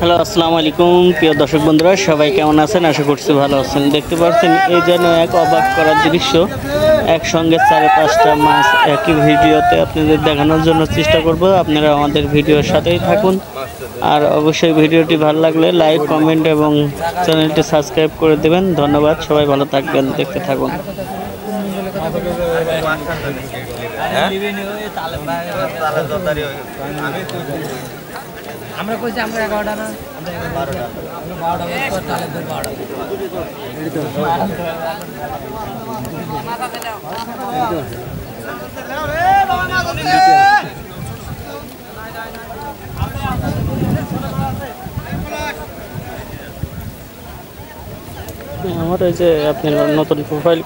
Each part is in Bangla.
হ্যালো, আসসালামু আলাইকুম প্রিয় দর্শক বন্ধুরা, সবাই কেমন আছেন? আশা করছি ভালো আছেন। দেখতে পাচ্ছেন এই যেন এক অবাক করার দৃশ্য, একসঙ্গে 4-5টা মাছ একই ভিডিওতে আপনাদের দেখানোর জন্য চেষ্টা করব। আপনারা আমাদের ভিডিওর সাথেই থাকুন, আর অবশ্যই ভিডিওটি ভালো লাগলে লাইক, কমেন্ট এবং চ্যানেলটি সাবস্ক্রাইব করে দেবেন। ধন্যবাদ, সবাই ভালো থাকবেন, দেখতে থাকুন। আমরা কইছি আমরা 11টা না, আমরা 12টা, আমরা 12টা বলতে তাহলে 12টা আমার এই যে আপনার নতুন প্রোফাইল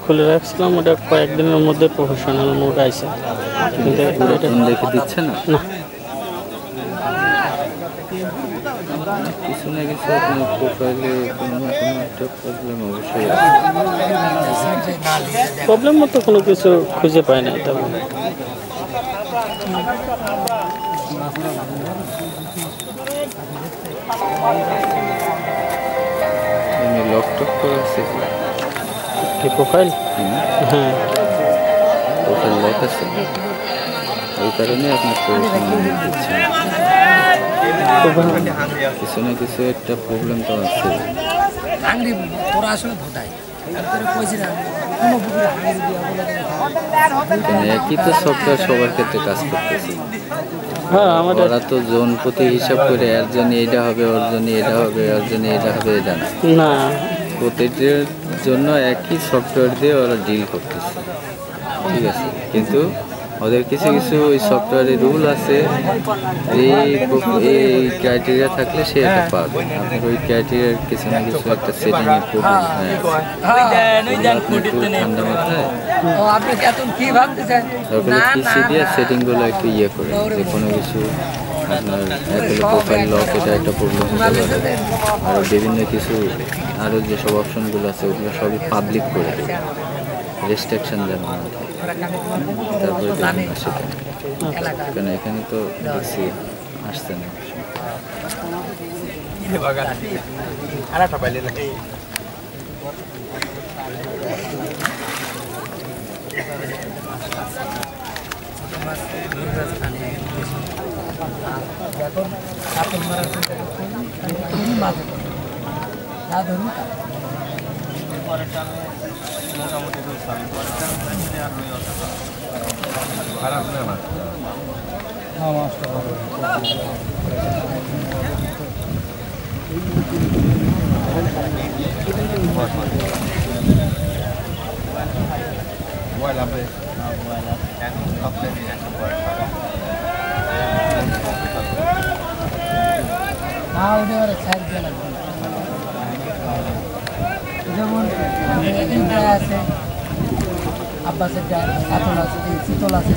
খুলে রাখছিলাম, ওটা কয়েকদিনের মধ্যে প্রফেশনাল মোড আছে, কিন্তু এটা দেখে দিচ্ছে না। কিছু না কিছু আপনার প্রোফাইলে কোনো না কোনো একটা প্রবলেম অবশ্যই আছে। প্রবলেম মতো কোনো কিছু খুঁজে পায় না তেমন। লক টক করা আছে কি প্রোফাইল? হ্যাঁ, প্রোফাইল লক আছে, ওই কারণে আপনার প্রফেশনাল দিচ্ছে। কিছু না কিছু একটা প্রবলেম তো আছে। হাঙ্গি তোরা আসলে ভোটাই তোরা কইছি না কোনো পুকুরে হাঙ্গি দিয়া বলে একই তো সফটওয়্যার সবার ক্ষেত্রে কাজ করতেছে। হ্যাঁ, আমাদের ওরা তো জোন প্রতি হিসাব করে এর জন্য এটা হবে, ওর জন্য এটা হবে, ওর জন্য এটা হবে, এটা না। না, প্রতিটির জন্য একই সফটওয়্যার দিয়ে ওরা ডিল করতেছে, ঠিক আছে। কিন্তু ওদের কিছু কিছু ওই সফটওয়্যারের রুল আছে, এই ক্রাইটেরিয়া থাকলে সে এটা পাবে। আপনার ওই ক্রাইটেরিয়ার কিছু না কিছু একটা সেটিংয়ে প্রবলেম হয়। ঠান্ডা মাথায় ও আপনি কেতন কি ভাবতেছেন? তারপরে পিসি দিয়ে সেটিংগুলো একটু ইয়ে করে যে কোনো কিছু আপনার প্রোফাইল লক, এটা একটা প্রবলেম হতে পারে। আরও বিভিন্ন কিছু আরও যেসব অপশনগুলো আছে ওগুলো সবই পাবলিক করে দেবে, রেস্ট্রিকশন যেন না থাকে। তারপরে দেখুন আসে কেন, এখানে তো দেখছি আসছে না। যেমন আছে আব্বাসের কাতল আছে, শীতল আছে,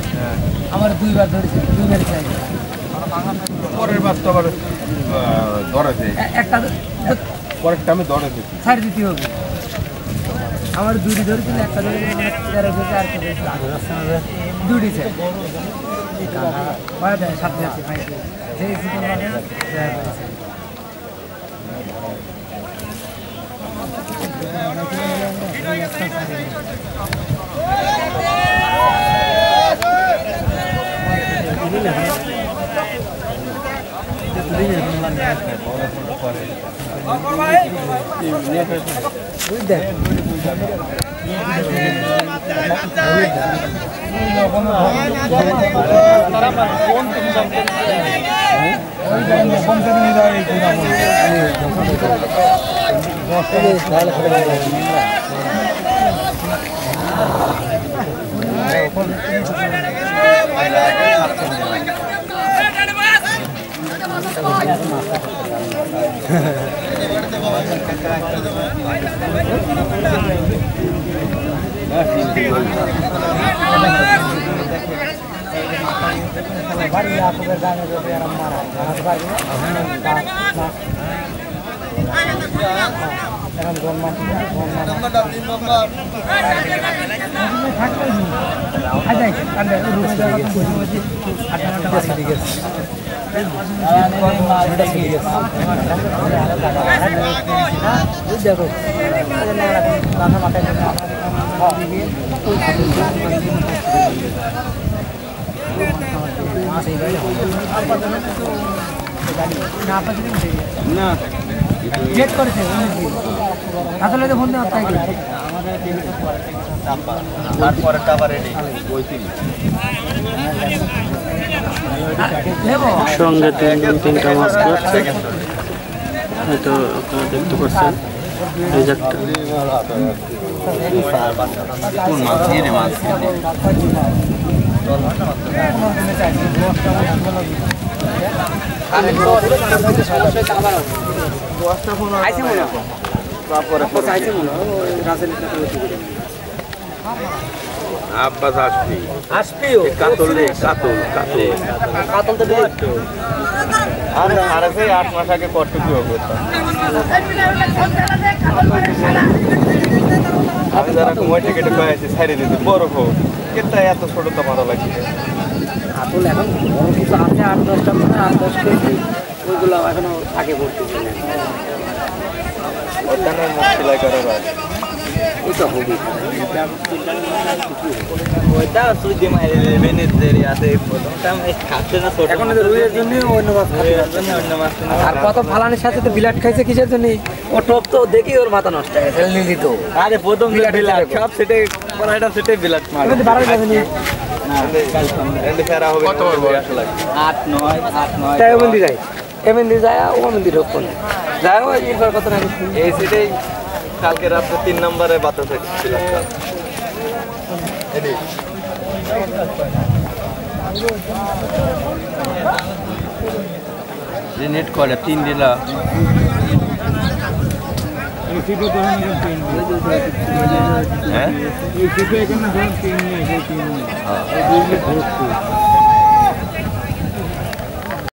আমার দুইবার ধরেছে, দুইবার চাই পরের বার তো আবার ধরেছে, একটা পরেরটা আমি ধরেছি ছাড় দিতে হবে। আমার দুটি ধরেছিল, একটা ধরে দুটি চাই সাথে আছে সেই শীতল এখন গরমাস দেখো না গেট করেছে আসলে তো ফোন দেওয়া তাই তারপরে টাকা রেডি সঙ্গে তিনটা মাছ ধরছে, হয়তো আপনারা দেখতে পাচ্ছেন এই যে একটা কোন মাছ রে মাছ আব্বাস আসবি কাতল রে কাতল কাতল কাতল তো আর সেই 8 মাস আগে কষ্ট কি হবে আমি যারা সময় টিকেটে পাইছি ছাড়িয়ে দিতে বড় হোক কিন্তু এত ছোট তো মারা লাগছে কাতল এখন বড় কিছু আছে 8-10টা মানে 8-10 কেজি ওইগুলো এখনো আগে পড়তেছে ওখানে মুখ সেলাই করার আছে ওইটা হবে ওইটা সুজি মাইরে বেনেজ এরিয়াতে প্রথমটা আমি খাচ্ছে না ছোট এখন রুইয়ের জন্য অন্য মাছ খাচ্ছে অন্য মাছ আর কত ফালানের সাথে তো বিলাট খাইছে কিসের জন্য ও টপ তো দেখি ওর মাথা নষ্ট হয়ে গেছে লিলি তো আরে প্রথম বিলাট বিলাট সব সেটে পড়াটা সেটে বিলাট মার এমনি বাড়াই যাবে না এন্ড ফেরা হবে কত বড় আসলে 8 9 তাই মন্দি যায় এমনি যায় ও মন্দি ঢোক না যায় ওই এরপর কত না এই সিটেই কালকে রাতে 3 নম্বরে বাতাস হচ্ছিল এদি নেট করে 3 দিলা হ্যাঁ